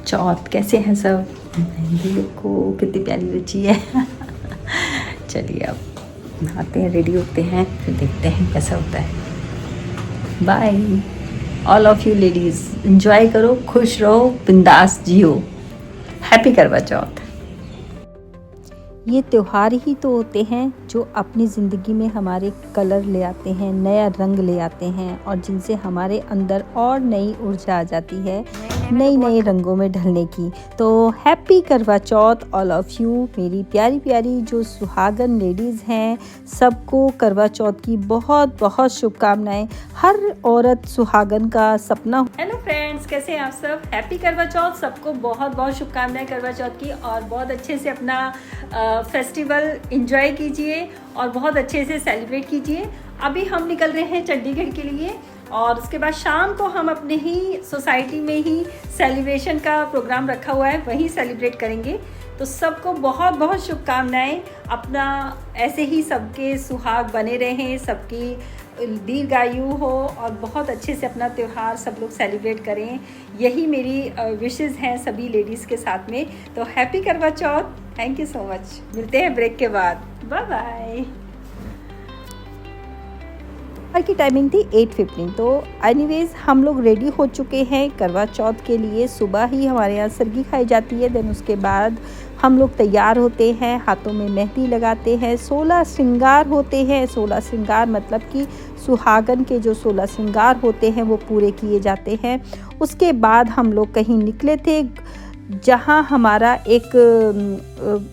चौथ कैसे हैं सब? मेहंदी को कितनी प्यारी रची है। चलिए अब नहाते हैं, रेडी होते हैं, फिर देखते हैं कैसा होता है। Bye all of you ladies, enjoy करो, खुश रहो, बिंदास जियो। हैप्पी करवा चौथ। ये त्यौहार ही तो होते हैं जो अपनी ज़िंदगी में हमारे कलर ले आते हैं, नया रंग ले आते हैं और जिनसे हमारे अंदर और नई ऊर्जा आ जाती है नई नए रंगों में ढलने की। तो happy Karva Chauth all of you, मेरी प्यारी प्यारी जो सुहागन लेडीज़ हैं, सबको करवा चौथ की बहुत बहुत शुभकामनाएं। हर औरत सुहागन का सपना। हेलो फ्रेंड्स, कैसे हैं आप सब? हैप्पी करवा चौथ। सबको बहुत बहुत शुभकामनाएं करवा चौथ की, और बहुत अच्छे से अपना फेस्टिवल एंजॉय कीजिए और बहुत अच्छे से सेलिब्रेट कीजिए। अभी हम निकल रहे हैं चंडीगढ़ के लिए, और उसके बाद शाम को हम अपने ही सोसाइटी में ही सेलिब्रेशन का प्रोग्राम रखा हुआ है, वहीं सेलिब्रेट करेंगे। तो सबको बहुत बहुत शुभकामनाएं। अपना ऐसे ही सबके सुहाग बने रहें, सबकी दीर्घायु हो और बहुत अच्छे से अपना त्यौहार सब लोग सेलिब्रेट करें। यही मेरी विशेज़ हैं सभी लेडीज़ के साथ में। तो happy Karva Chauth. Thank you so much. मिलते हैं ब्रेक के बाद। Bye bye. की टाइमिंग थी 8:15। तो एनीवेज हम लोग रेडी हो चुके हैं करवा चौथ के लिए। सुबह ही हमारे यहाँ सरगी खाई जाती है, देन उसके बाद हम लोग तैयार होते हैं, हाथों में मेहंदी लगाते हैं, 16 श्रृंगार होते हैं। 16 श्रृंगार मतलब कि सुहागन के जो 16 श्रृंगार होते हैं वो पूरे किए जाते हैं। उसके बाद हम लोग कहीं निकले थे जहाँ हमारा एक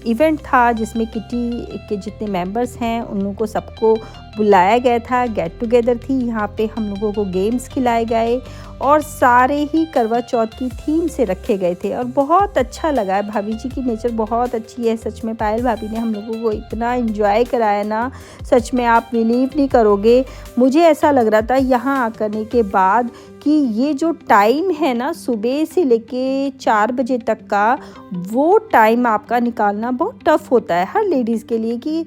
इवेंट था जिसमें किटी के जितने मेंबर्स हैं उन लोगों को सबको बुलाया गया था। गेट टुगेदर थी, यहाँ पे हम लोगों को गेम्स खिलाए गए और सारे ही करवा चौथ की थीम से रखे गए थे और बहुत अच्छा लगा है। भाभी जी की नेचर बहुत अच्छी है सच में। पायल भाभी ने हम लोगों को इतना एंजॉय कराया ना, सच में आप बिलीव नहीं करोगे। मुझे ऐसा लग रहा था यहाँ आने के बाद कि ये जो टाइम है ना सुबह से लेके 4 बजे तक का, वो टाइम आपका निकालना बहुत टफ़ होता है हर लेडीज़ के लिए कि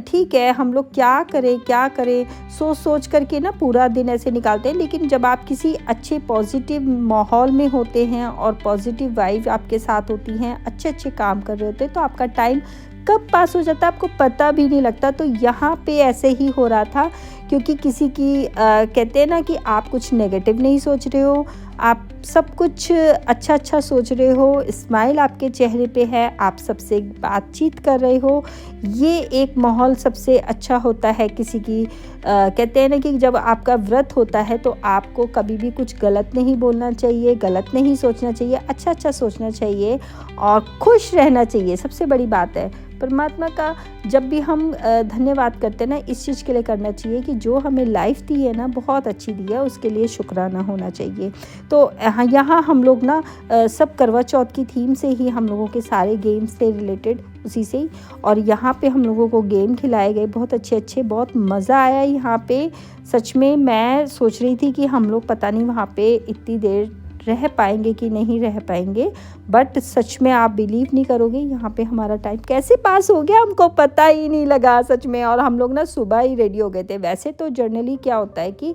ठीक है हम लोग क्या करें सोच करके ना पूरा दिन ऐसे निकालते हैं। लेकिन जब आप किसी अच्छे पॉजिटिव माहौल में होते हैं और पॉजिटिव वाइब आपके साथ होती हैं, अच्छे काम कर रहे होते हैं, तो आपका टाइम कब पास हो जाता है आपको पता भी नहीं लगता। तो यहाँ पे ऐसे ही हो रहा था, क्योंकि किसी की कहते हैं ना कि आप कुछ नेगेटिव नहीं सोच रहे हो, आप सब कुछ अच्छा सोच रहे हो, स्माइल आपके चेहरे पे है, आप सबसे बातचीत कर रहे हो। ये एक माहौल सबसे अच्छा होता है किसी की। कहते हैं ना कि जब आपका व्रत होता है तो आपको कभी भी कुछ गलत नहीं बोलना चाहिए, गलत नहीं सोचना चाहिए, अच्छा सोचना चाहिए और खुश रहना चाहिए। सबसे बड़ी बात है परमात्मा का जब भी हम धन्यवाद करते हैं ना, इस चीज़ के लिए करना चाहिए कि जो हमें लाइफ दी है ना बहुत अच्छी दी है, उसके लिए शुक्राना होना चाहिए। तो यहाँ हम लोग ना सब करवा चौथ की थीम से ही हम लोगों के सारे गेम्स थे रिलेटेड उसी से ही, और यहाँ पे हम लोगों को गेम खिलाए गए बहुत अच्छे, बहुत मज़ा आया यहाँ पे। सच में मैं सोच रही थी कि हम लोग पता नहीं वहाँ पे इतनी देर रह पाएंगे कि नहीं रह पाएंगे, बट सच में आप बिलीव नहीं करोगे यहाँ पे हमारा टाइम कैसे पास हो गया हमको पता ही नहीं लगा सच में। और हम लोग ना सुबह ही रेडी हो गए थे। वैसे तो जनरली क्या होता है कि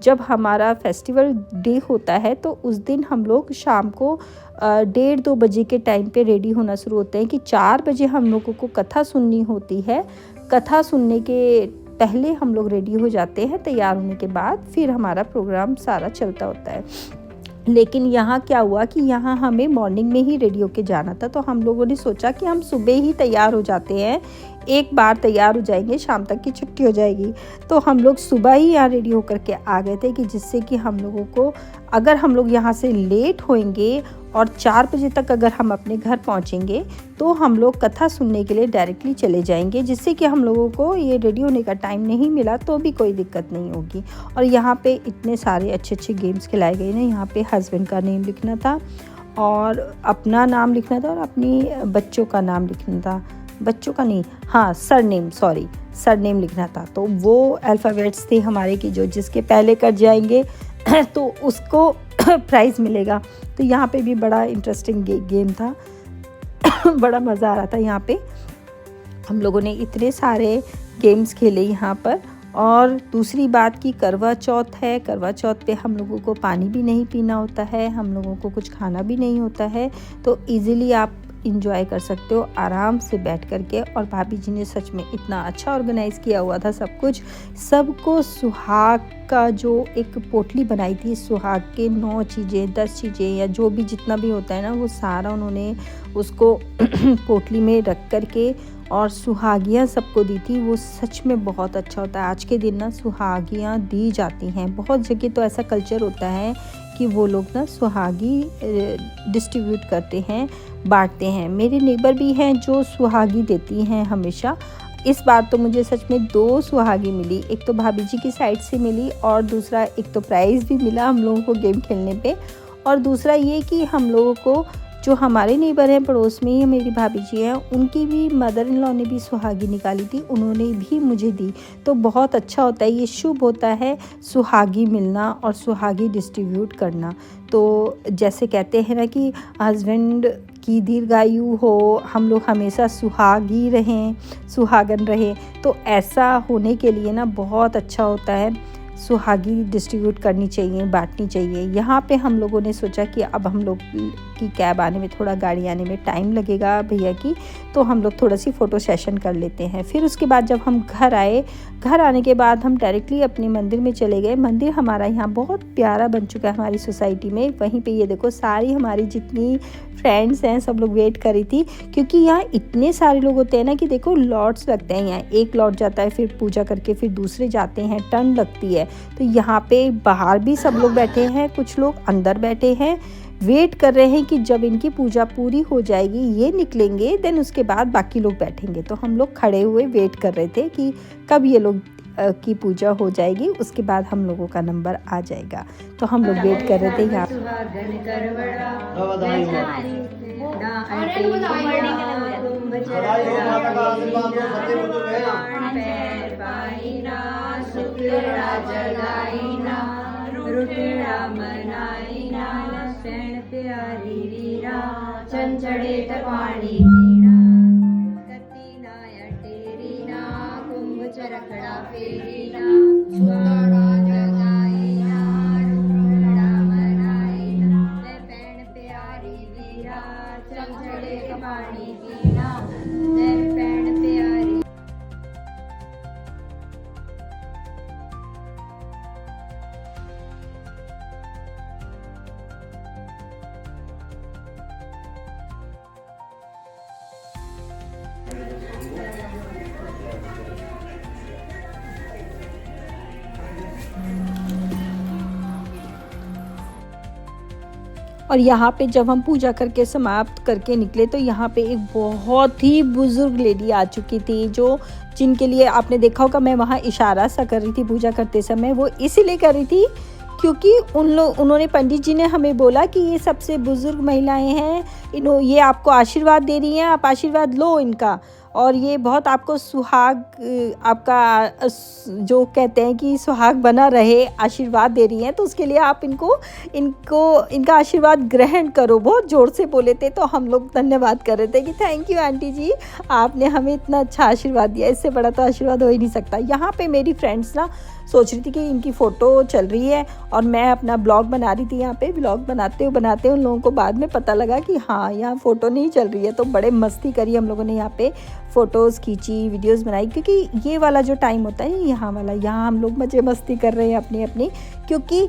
जब हमारा फेस्टिवल डे होता है तो उस दिन हम लोग शाम को 1:30-2 बजे के टाइम पे रेडी होना शुरू होते हैं कि 4 बजे हम लोगों को कथा सुननी होती है। कथा सुनने के पहले हम लोग रेडी हो जाते हैं, तैयार होने के बाद फिर हमारा प्रोग्राम सारा चलता होता है। लेकिन यहाँ क्या हुआ कि यहाँ हमें मॉर्निंग में ही रेडी होके जाना था, तो हम लोगों ने सोचा कि हम सुबह ही तैयार हो जाते हैं, एक बार तैयार हो जाएंगे शाम तक की छुट्टी हो जाएगी। तो हम लोग सुबह ही यहाँ रेडी होकर के आ गए थे कि जिससे कि हम लोगों को अगर हम लोग यहाँ से लेट होएंगे और 4 बजे तक अगर हम अपने घर पहुँचेंगे तो हम लोग कथा सुनने के लिए डायरेक्टली चले जाएंगे, जिससे कि हम लोगों को ये रेडी होने का टाइम नहीं मिला तो भी कोई दिक्कत नहीं होगी। और यहाँ पे इतने सारे अच्छे गेम्स खिलाए गए ना। यहाँ पे हस्बैंड का नेम लिखना था और अपना नाम लिखना था और अपनी बच्चों का नाम लिखना था। बच्चों का नहीं, हाँ सरनेम लिखना था। तो वो अल्फ़ाबेट्स थे हमारे की जो जिसके पहले कट जाएंगे तो उसको प्राइज़ मिलेगा। तो यहाँ पे भी बड़ा इंटरेस्टिंग गेम था। बड़ा मज़ा आ रहा था यहाँ पे। हम लोगों ने इतने सारे गेम्स खेले यहाँ पर और दूसरी बात की करवा चौथ है, करवा चौथ पे हम लोगों को पानी भी नहीं पीना होता है, हम लोगों को कुछ खाना भी नहीं होता है, तो इजीली आप इंजॉय कर सकते हो आराम से बैठ कर के। और भाभी जी ने सच में इतना अच्छा ऑर्गेनाइज़ किया हुआ था सब कुछ। सबको सुहाग का जो एक पोटली बनाई थी, सुहाग के 9 चीज़ें 10 चीज़ें या जो भी जितना भी होता है ना, वो सारा उन्होंने उसको पोटली में रख कर के और सुहागियाँ सबको दी थी। वो सच में बहुत अच्छा होता है। आज के दिन ना सुहागियाँ दी जाती हैं, बहुत जगह तो ऐसा कल्चर होता है कि वो लोग ना सुहागी डिस्ट्रीब्यूट करते हैं, बांटते हैं। मेरे नेबर भी हैं जो सुहागी देती हैं हमेशा। इस बार तो मुझे सच में 2 सुहागी मिली, एक तो भाभी जी की साइड से मिली और दूसरा एक तो प्राइज़ भी मिला हम लोगों को गेम खेलने पे, और दूसरा ये कि हम लोगों को जो हमारे नेबर हैं पड़ोस में ही मेरी भाभी जी हैं, उनकी भी मदर इन लॉ ने भी सुहागी निकाली थी, उन्होंने भी मुझे दी। तो बहुत अच्छा होता है, ये शुभ होता है सुहागी मिलना और सुहागी डिस्ट्रीब्यूट करना। तो जैसे कहते हैं ना कि हस्बैंड की दीर्घायु हो, हम लोग हमेशा सुहागी रहें, सुहागन रहें, तो ऐसा होने के लिए ना बहुत अच्छा होता है सुहागी डिस्ट्रीब्यूट करनी चाहिए, बांटनी चाहिए। यहाँ पे हम लोगों ने सोचा कि अब हम लोग की कैब आने में, थोड़ा गाड़ी आने में टाइम लगेगा भैया की, तो हम लोग थोड़ा सी फ़ोटो सेशन कर लेते हैं। फिर उसके बाद जब हम घर आए, घर आने के बाद हम डायरेक्टली अपने मंदिर में चले गए। मंदिर हमारा यहाँ बहुत प्यारा बन चुका है हमारी सोसाइटी में। वहीं पे ये देखो सारी हमारी जितनी फ्रेंड्स हैं सब लोग वेट करी थी, क्योंकि यहाँ इतने सारे लोग होते हैं ना कि देखो लॉट्स लगते हैं। यहाँ एक लॉट जाता है, फिर पूजा करके फिर दूसरे जाते हैं, टर्न लगती है। तो यहाँ पे बाहर भी सब लोग बैठे हैं, कुछ लोग अंदर बैठे हैं, वेट कर रहे हैं कि जब इनकी पूजा पूरी हो जाएगी, ये निकलेंगे, देन उसके बाद बाकी लोग बैठेंगे। तो हम लोग खड़े हुए वेट कर रहे थे कि कब ये लोग की पूजा हो जाएगी, उसके बाद हम लोगों का नंबर आ जाएगा। तो हम लोग वेट कर रहे थे यहाँ। चंचड़े टपाणी पीना गति नाय टेरीना कुंभ चरखड़ा फेरीना सुंदरा जगाईना रुखड़ा मनाईना ले पैण प्यारी वीरा चंचड़े टपाणी पीना ले पैण प्यारी। और यहाँ पे जब हम पूजा करके समाप्त करके निकले तो यहाँ पे एक बहुत ही बुज़ुर्ग लेडी आ चुकी थी, जो जिनके लिए आपने देखा होगा मैं वहाँ इशारा सा कर रही थी पूजा करते समय। वो इसीलिए कर रही थी क्योंकि उन्होंने पंडित जी ने हमें बोला कि ये सबसे बुज़ुर्ग महिलाएं हैं, ये आपको आशीर्वाद दे रही हैं, आप आशीर्वाद लो इनका, और ये बहुत आपको सुहाग, आपका जो कहते हैं कि सुहाग बना रहे, आशीर्वाद दे रही हैं, तो उसके लिए आप इनका आशीर्वाद ग्रहण करो। बहुत ज़ोर से बोले थे, तो हम लोग धन्यवाद कर रहे थे कि थैंक यू आंटी जी, आपने हमें इतना अच्छा आशीर्वाद दिया, इससे बड़ा तो आशीर्वाद हो ही नहीं सकता। यहाँ पे मेरी फ्रेंड्स ना सोच रही थी कि इनकी फ़ोटो चल रही है और मैं अपना ब्लॉग बना रही थी। यहाँ पे ब्लॉग बनाते उन लोगों को बाद में पता लगा कि हाँ यहाँ फ़ोटो नहीं चल रही है, तो बड़े मस्ती करी हम लोगों ने यहाँ पे, फ़ोटोज़ खींची, वीडियोज़ बनाई, क्योंकि ये वाला जो टाइम होता है यहाँ वाला, यहाँ हम लोग मज़े मस्ती कर रहे हैं अपनी, क्योंकि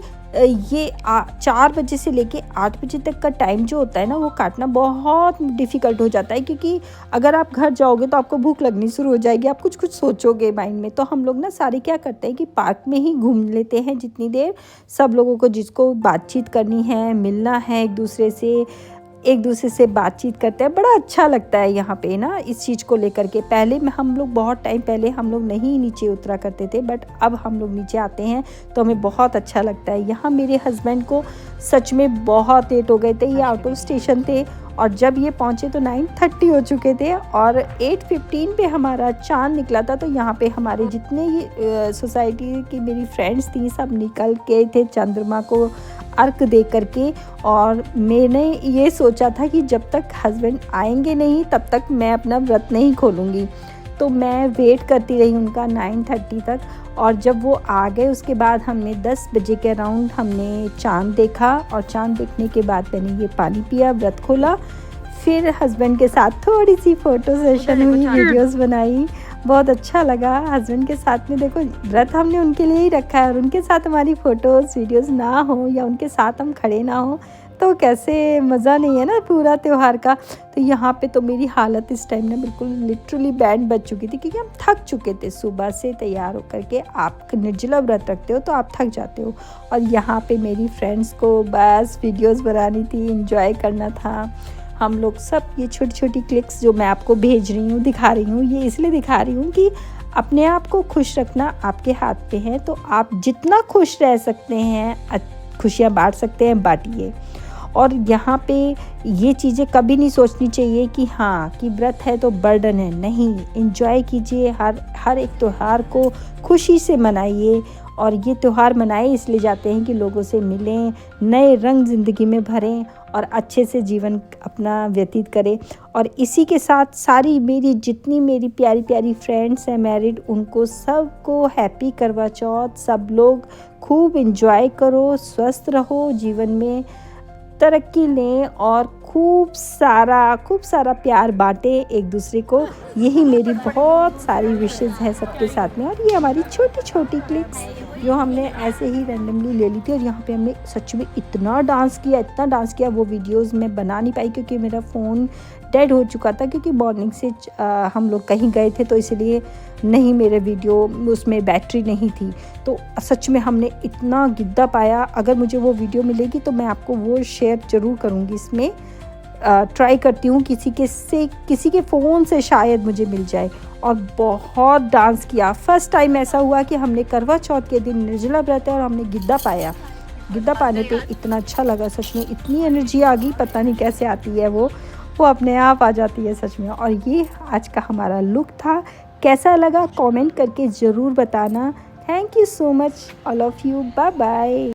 ये 4 बजे से लेके 8 बजे तक का टाइम जो होता है ना, वो काटना बहुत डिफ़िकल्ट हो जाता है, क्योंकि अगर आप घर जाओगे तो आपको भूख लगनी शुरू हो जाएगी, आप कुछ सोचोगे माइंड में। तो हम लोग ना सारे क्या करते हैं कि पार्क में ही घूम लेते हैं जितनी देर, सब लोगों को जिसको बातचीत करनी है, मिलना है, एक दूसरे से बातचीत करते हैं। बड़ा अच्छा लगता है यहाँ पे ना इस चीज़ को लेकर के। पहले में हम लोग बहुत टाइम पहले हम लोग नहीं नीचे उतरा करते थे, बट अब हम लोग नीचे आते हैं तो हमें बहुत अच्छा लगता है। यहाँ मेरे हस्बैंड को सच में बहुत लेट हो गए थे, ये आउट ऑफ स्टेशन थे, और जब ये पहुँचे तो 9:30 हो चुके थे, और 8:15 पे हमारा चाँद निकला था। तो यहाँ पे हमारे जितने ये सोसाइटी की मेरी फ्रेंड्स थी, सब निकल के थे चंद्रमा को अर्क दे करके, और मैंने ये सोचा था कि जब तक हस्बैंड आएंगे नहीं तब तक मैं अपना व्रत नहीं खोलूँगी। तो मैं वेट करती रही उनका 9:30 तक, और जब वो आ गए उसके बाद हमने 10 बजे के अराउंड हमने चाँद देखा, और चाँद देखने के बाद मैंने ये पानी पिया, व्रत खोला। फिर हस्बैंड के साथ थोड़ी सी फ़ोटो सेशन हुई, वीडियोस बनाई, बहुत अच्छा लगा। हस्बैंड के साथ में देखो व्रत हमने उनके लिए ही रखा है, और उनके साथ हमारी फ़ोटोज़ वीडियोस ना हो या उनके साथ हम खड़े ना हो तो कैसे मज़ा नहीं है ना पूरा त्यौहार का। तो यहाँ पे तो मेरी हालत इस टाइम ना बिल्कुल लिटरली बैंड बज चुकी थी, क्योंकि हम थक चुके थे। सुबह से तैयार होकर के आप निर्जला व्रत रखते हो तो आप थक जाते हो, और यहाँ पे मेरी फ्रेंड्स को बस वीडियोस बनानी थी, एंजॉय करना था। हम लोग सब ये छोटी छोटी क्लिक्स जो मैं आपको भेज रही हूँ, दिखा रही हूँ, ये इसलिए दिखा रही हूँ कि अपने आप को खुश रखना आपके हाथ पे है। तो आप जितना खुश रह सकते हैं, खुशियाँ बांट सकते हैं, बांटिए। और यहाँ पे ये चीज़ें कभी नहीं सोचनी चाहिए कि हाँ कि व्रत है तो बर्डन है, नहीं, एंजॉय कीजिए। हर एक त्यौहार को खुशी से मनाइए, और ये त्यौहार मनाए इसलिए जाते हैं कि लोगों से मिलें, नए रंग ज़िंदगी में भरें और अच्छे से जीवन अपना व्यतीत करें। और इसी के साथ सारी जितनी मेरी प्यारी प्यारी फ्रेंड्स हैं मैरिड, उनको सबको हैप्पी करवा चौथ। सब लोग खूब एंजॉय करो, स्वस्थ रहो, जीवन में तरक्की लें और खूब सारा प्यार बांटें एक दूसरे को। यही मेरी बहुत सारी विशेज़ हैं सबके साथ में। और ये हमारी छोटी छोटी क्लिक्स जो हमने ऐसे ही रैंडमली ले ली थी। और यहाँ पे हमने सच में इतना डांस किया, वो वीडियोस मैं बना नहीं पाई क्योंकि मेरा फ़ोन डेड हो चुका था, क्योंकि मॉर्निंग से हम लोग कहीं गए थे, तो इसलिए नहीं, मेरे वीडियो उसमें बैटरी नहीं थी। तो सच में हमने इतना गिद्दा पाया। अगर मुझे वो वीडियो मिलेगी तो मैं आपको वो शेयर ज़रूर करूँगी। इसमें ट्राई करती हूँ किसी के फ़ोन से शायद मुझे मिल जाए। और बहुत डांस किया। फर्स्ट टाइम ऐसा हुआ कि हमने करवा चौथ के दिन निर्जला व्रत है और हमने गिद्दा पाया। गिद्दा पाने पे इतना अच्छा लगा, सच में इतनी एनर्जी आ गई, पता नहीं कैसे आती है, वो अपने आप आ जाती है सच में। और ये आज का हमारा लुक था। कैसा लगा कमेंट करके ज़रूर बताना। Thank you so much all of you. Bye bye.